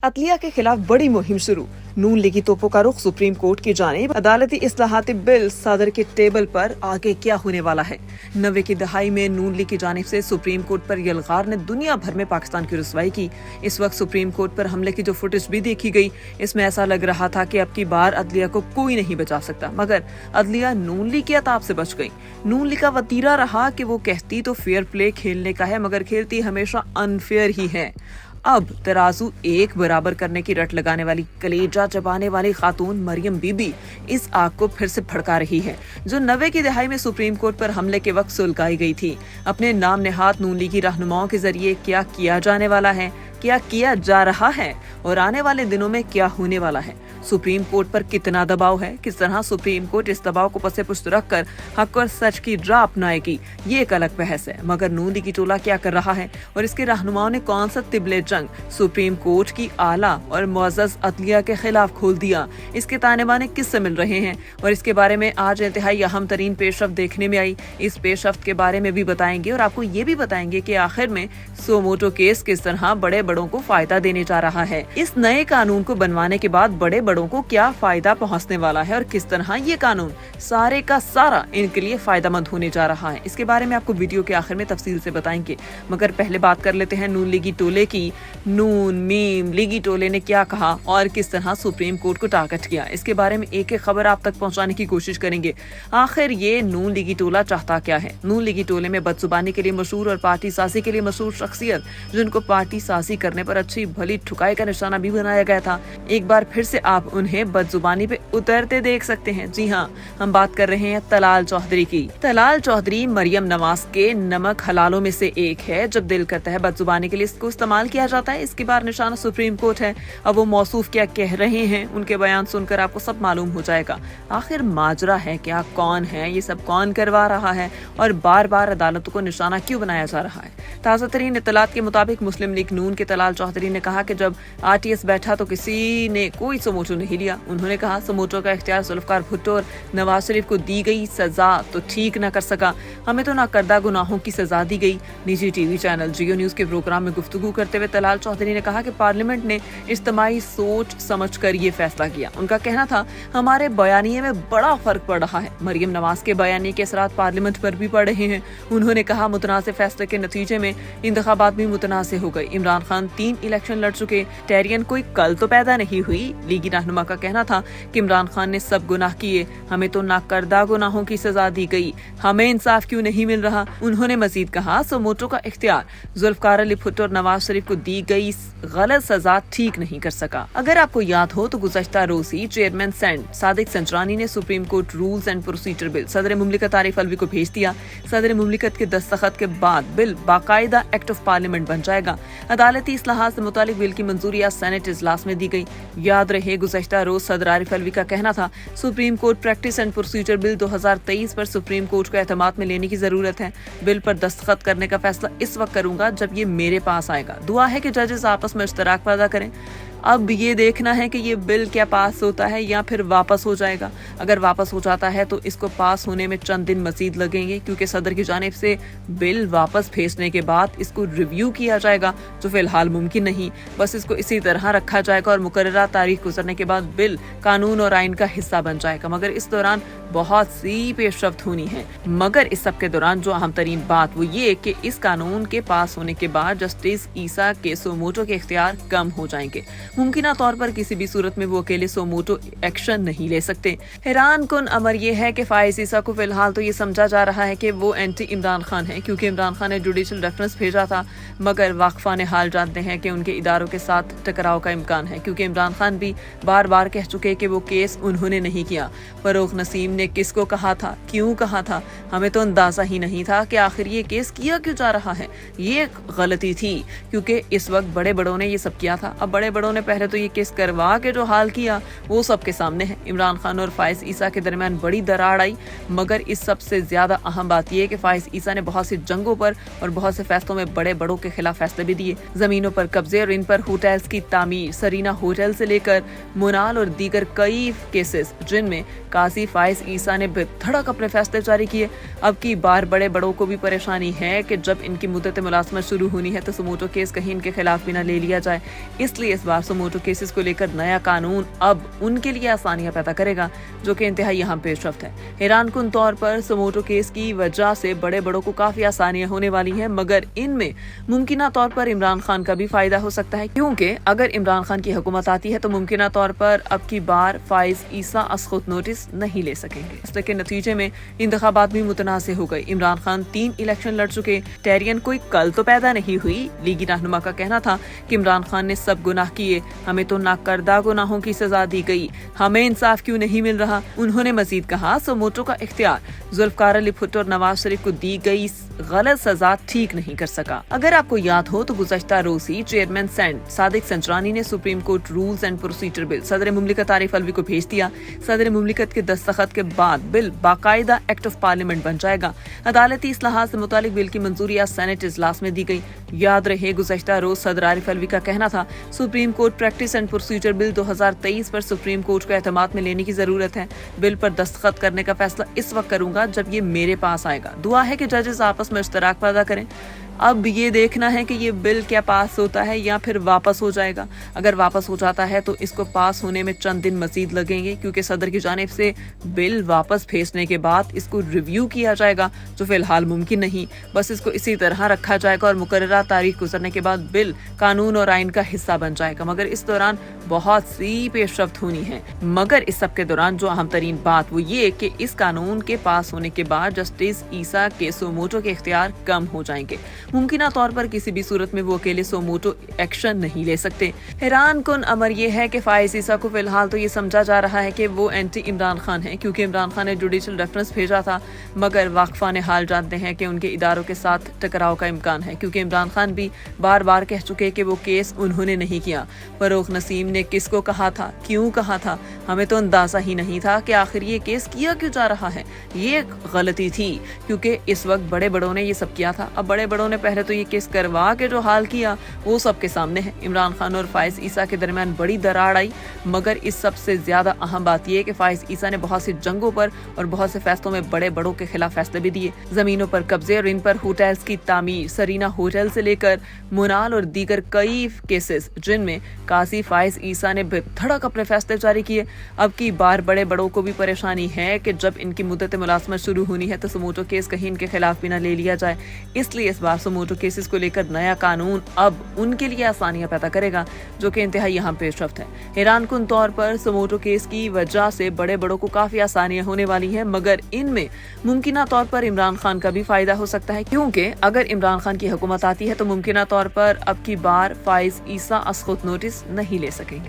अदलिया के खिलाफ बड़ी मुहिम शुरू। नून लीगी तोपों का रुख सुप्रीम कोर्ट की जानिब। अदालती इस्लाहाती बिल सदर के टेबल पर, आगे क्या होने वाला है। 90 की दहाई में नून लीग की जानिब से सुप्रीम कोर्ट पर यलगार ने दुनिया भर में पाकिस्तान की रुसवाई की। इस वक्त सुप्रीम कोर्ट पर हमले की जो फुटेज भी देखी गई, इसमें ऐसा लग रहा था कि अब की बार अदलिया को कोई नहीं बचा सकता, मगर अदलिया नून लीग की अताब से बच गई। नून लीग का वतीरा रहा कि वो कहती तो फेयर प्ले खेलने का है, मगर खेलती हमेशा अनफेयर ही है। अब तराजू एक बराबर करने की रट लगाने वाली, कलेजा चबाने वाली खातून मरियम बीबी इस आग को फिर से भड़का रही है, जो 90 की दहाई में सुप्रीम कोर्ट पर हमले के वक्त सुलगाई गई थी। अपने नाम नेहात नून लीगी रहनुमाओं के जरिए क्या किया जाने वाला है, क्या किया जा रहा है और आने वाले दिनों में क्या होने वाला है। सुप्रीम कोर्ट पर कितना दबाव है, किस तरह सुप्रीम कोर्ट इस दबाव को पसे पुष्ट रखकर हक और सच की राह अपनाएगी, ये एक अलग बहस है। मगर नून लीगी टोला क्या कर रहा है और इसके रहनुमाओं ने कौन सा तिबले जंग सुप्रीम कोर्ट की आला और मुअज़्ज़ज़ अदलिया के खिलाफ खोल दिया, इसके ताने बाने किससे मिल रहे हैं और इसके बारे में आज इंतहाई अहम तरीन पेशरफ्त देखने में आई। इस पेशरफ्त के बारे में भी बताएंगे और आपको ये भी बताएंगे कि आखिर में सोमोटो केस किस तरह बड़े बड़ों को फायदा देने जा रहा है। इस नए कानून को बनवाने के बाद बड़े बड़ों को क्या फायदा पहुंचने वाला है और किस तरह ये कानून सारे का सारा इनके लिए फायदेमंद होने जा रहा है, इसके बारे में आपको वीडियो के आखिर में तफसील से बताएंगे। मगर पहले बात कर लेते हैं नून लीगी टोले की। नून मीम लीगी टोले ने क्या कहा और किस तरह सुप्रीम कोर्ट को टारगेट किया, इसके बारे में एक एक खबर आप तक पहुंचाने की कोशिश करेंगे। आखिर ये नून लीगी टोला चाहता क्या है। नून लीगी टोले में बदजुबानी के लिए मशहूर और पार्टी साजी के लिए मशहूर शख्सियत, जिनको पार्टी साजी करने पर अच्छी भली ठुकाई का निशाना भी बनाया गया था, एक बार फिर से आप उन्हें बदजुबानी पे उतरते देख सकते हैं। जी हाँ, हम बात कर रहे हैं तलाल चौधरी की। तलाल चौधरी मरियम नवाज के नमक हलालों में से एक है। जब दिल करता है बदजुबानी के लिए इसको इस्तेमाल किया जाता है। इसके बार निशाना सुप्रीम कोर्ट है। अब वो मौसूफ क्या कह रहे हैं, उनके बयान सुनकर आपको सब मालूम हो जाएगा। आखिर माजरा है क्या, कौन है ये सब, कौन करवा रहा है और बार बार अदालतों को निशाना क्यों बनाया जा रहा है। ताज़ा तरीन इत्तलात के मुताबिक मुस्लिम लीग नून के तलाल चौधरी ने कहा कि जब RTS बैठा तो किसी ने कोई समोटो नहीं लिया। उन्होंने कहा समोटो का इख्तियार जुल्फकार भुट्टो और नवाज शरीफ को दी गई सजा तो ठीक न कर सका, हमें तो नाकर्दा गुनाहों की सजा दी गई। निजी TV चैनल जियो न्यूज के प्रोग्राम में गुफ्तगू करते हुए तलाल चौधरी ने कहा कि पार्लियामेंट ने इज्तिमाई सोच समझ कर ये फैसला किया। उनका कहना था हमारे बयानिए में बड़ा फर्क पड़ रहा है। मरियम नवाज के बयानी के असरात पार्लियामेंट पर भी पड़ रहे हैं। उन्होंने कहा मुतनाज़ फैसले के नतीजे में इंतखाबात भी मुतनाज़ हो गए। इमरान खान 3 इलेक्शन लड़ चुके, टेरियन कोई कल तो पैदा नहीं हुई। लीगी रहनुमा का कहना था कि इमरान खान ने सब गुनाह किए, हमें तो नाकर्दा गुनाहों की सजा दी गई, हमें इंसाफ क्यों नहीं मिल रहा। उन्होंने मजीद कहा सोमोटो का इख्तियार जुल्फकार अली भुट्टो और नवाज शरीफ को दी गई गलत सजा ठीक नहीं कर सका। अगर आपको याद हो तो गुज़श्ता रोज ही चेयरमैन सेंट सादिक संजरानी ने supreme court rules and procedure bill सदर मुमलिकत आरिफ अलवी को भेज दिया। सदर मुमलिकत के दस्तखत के बाद बिल बाकायदा एक्ट ऑफ पार्लियामेंट बन जाएगा। अदालती इस्लाहात से मुतालिक बिल की मंजूरी आज सेनेट इजलास में दी गई। याद रहे गुज़श्ता रोज सदर आरिफ अलवी का कहना था supreme court practice and procedure bill 2023 पर सुप्रीम कोर्ट को एतमाद में लेने की जरूरत है। बिल पर दस्तखत करने का फैसला इस वक्त करूंगा जब ये मेरे पास आएगा। दुआ है कि जजेस आपस में इश्तराक पैदा करें। अब ये देखना है कि ये बिल क्या पास होता है या फिर वापस हो जाएगा। अगर वापस हो जाता है तो इसको पास होने में चंद दिन मजीद लगेंगे, क्योंकि सदर की जानिब से बिल वापस भेजने के बाद इसको रिव्यू किया जाएगा, जो फिलहाल मुमकिन नहीं। बस इसको इसी तरह रखा जाएगा और मुकर्ररा तारीख गुजरने के बाद बिल कानून और आइन का हिस्सा बन जाएगा। मगर इस दौरान बहुत सी पेशरफ्त होनी है। मगर इस सब के दौरान जो अहम तरीन बात वो ये कि इस कानून के पास होने के बाद जस्टिस ईसा के सोमोटो के इख्तियार कम हो जाएंगे। मुमकिन तौर पर किसी भी सूरत में वो अकेले सोमोटो एक्शन नहीं ले सकते। हैरान कुन अमर ये है कि फाइज ईसा को फिलहाल तो ये समझा जा रहा है कि वो एंटी इमरान खान है, क्योंकि इमरान खान ने जुडिशल रेफरेंस भेजा था। मगर वाकफा ने हाल जानते हैं कि उनके इदारों के साथ टकराव का इम्कान है, क्योंकि इमरान खान भी बार बार कह चुके कि वो केस उन्होंने नहीं किया। फरोख नसीम ने किसको कहा था, क्यों कहा था, हमें तो अंदाजा ही नहीं था कि आखिर ये केस किया क्यों जा रहा है। ये गलती थी, क्योंकि इस वक्त बड़े बड़ों ने ये सब किया था। अब बड़े बड़ों ने पहले तो ये केस करवा के जो हाल किया वो सबके सामने है। इमरान खान और फाइज ईसा के दरमियान बड़ी दरार आई। मगर इस सबसे ज्यादा अहम बात यह है कि फाइज ईसा ने बहुत सी जंगों पर और बहुत से फैसलों में बड़े बड़ों के खिलाफ फैसले भी दिए। जमीनों पर कब्जे और इन पर होटल्स की तामीर, सरीना होटल से लेकर मुनाल और दीगर कई केसेस जिनमें काजी फाइज ईसा ने बेधड़क अपने फैसले जारी किए। अब की बार बड़े बड़ों को भी परेशानी है कि जब इनकी मुद्दत मुलाजमत शुरू होनी है तो समूचो केस कहीं इनके खिलाफ भी न ले लिया जाए। इसलिए इस बार सोमोटो केसेस को लेकर नया कानून अब उनके लिए आसानियां पैदा करेगा, जो कि इंतहाई अहम पेशरफ्त है। हैरानकुन तौर पर सोमोटो केस की वजह से बड़े बड़ों को काफी आसानियां होने वाली हैं, मगर इनमें मुमकिना तौर पर इमरान खान का भी फायदा हो सकता है, क्योंकि अगर इमरान खान की हुकूमत आती है तो मुमकिना तौर पर अब की बार फाइज ईसा असखुद नोटिस नहीं ले सकेंगे। इस के नतीजे में इंतखाबात भी मुतनाज़ हो गए। इमरान खान 3 इलेक्शन लड़ चुके। टेरियन कोई कल तो पैदा नहीं हुई। लीगी रहनुमा का कहना था कि इमरान खान ने सब गुनाह किए, हमें तो नाकर्दा गुनाहों की सजा दी गई, हमें इंसाफ क्यों नहीं मिल रहा। उन्होंने मजीद कहा, सोमोटो का इख्तियार जुल्फकार अली भुट्टो और नवाज शरीफ को दी गई गलत सजा ठीक नहीं कर सका। अगर आपको याद हो तो गुज़श्ता रोज ही चेयरमैन सेनेट सादिक संजरानी ने supreme court rules and procedure bill सदर मुमलिकत आरिफ अलवी को भेज दिया। सदर मुमलिकत के दस्तखत के बाद बिल बाकायदा एक्ट ऑफ पार्लियामेंट बन जाएगा। अदालती इस्लाहात से मुतालिक बिल की मंजूरी आज सेनेट इजलास में दी गई। याद रहे, गुज़श्ता रोज सदर आरिफ अलवी का कहना था, supreme court practice and procedure bill 2023 पर सुप्रीम कोर्ट को एतमाद में लेने की जरूरत है। बिल पर दस्तखत करने का फैसला इस वक्त करूंगा जब ये मेरे पास आएगा। दुआ है कि जजेस आपस में इश्तराक पैदा करें। अब ये देखना है कि ये बिल क्या पास होता है या फिर वापस हो जाएगा। अगर वापस हो जाता है तो इसको पास होने में चंद दिन मजीद लगेंगे, क्योंकि सदर की जानिब से बिल वापस भेजने के बाद इसको रिव्यू किया जाएगा, जो फिलहाल मुमकिन नहीं। बस इसको इसी तरह रखा जाएगा और मुकर्ररा तारीख गुजरने के बाद बिल कानून और आइन का हिस्सा बन जाएगा। मगर इस दौरान बहुत सी पेशरफ्त होनी है। मगर इस सब के दौरान जो अहम तरीन बात वो ये कि इस कानून के पास होने के बाद जस्टिस ईसा के सोमोटो के इख्तियार कम हो जाएंगे। मुमकिना तौर पर किसी भी सूरत में वो अकेले सोमोटो एक्शन नहीं ले सकते। हैरान कुन अमर ये है कि फाइज ईसा को फिलहाल तो ये समझा जा रहा है कि वो एंटी इमरान खान है, क्योंकि इमरान खान ने जुडिशल रेफरेंस भेजा था। मगर वाकफा ने हाल जानते हैं कि उनके इदारों के साथ टकराव का इम्कान है, क्योंकि इमरान खान भी बार बार कह चुके कि वो केस उन्होंने नहीं किया। फरोख नसीम ने किसको कहा था, क्यों कहा था, हमें तो अंदाजा ही नहीं था कि आखिर ये केस किया क्यों जा रहा है। ये गलती थी, क्योंकि इस वक्त बड़े बड़ों ने ये सब किया था। अब बड़े बड़ों ने पहले तो ये केस करवा के जो हाल किया वो सबके सामने है। इमरान खान और फाइज ईसा के दरमियान बड़ी दरार आई, मगर इस सबसे ज्यादा अहम बात यह कि फाइज ईसा ने बहुत सी जंगों पर और बहुत से फैसलों में बड़े बड़ों के खिलाफ फैसले भी दिए। जमीनों पर कब्जे और इन पर होटल्स की तामीर, सरीना होटल से लेकर मुनाल और दीगर कई केसेस जिनमें काजी फाइज ईसा ने बेधड़क अपने फैसले जारी किए। अब की बार बड़े बड़ों को भी परेशानी है कि जब इनकी मुद्दत मुलाजमत शुरू होनी है तो सोमोटो केस कहीं इनके खिलाफ भी न ले लिया जाए। इसलिए इस बार सोमोटो केसेस को लेकर नया कानून अब उनके लिए आसानियां पैदा करेगा, जो कि इंतहाई अहम पेशरफ्त है। हैरानकुन तौर पर सोमोटो केस की वजह से बड़े बड़ों को काफी आसानियां होने वाली हैं, मगर इनमें मुमकिना तौर पर इमरान खान का भी फायदा हो सकता है, क्योंकि अगर इमरान खान की हुकूमत आती है तो मुमकिना तौर पर अब की बार फाइज ईसा असखुद नोटिस नहीं ले सकेंगे।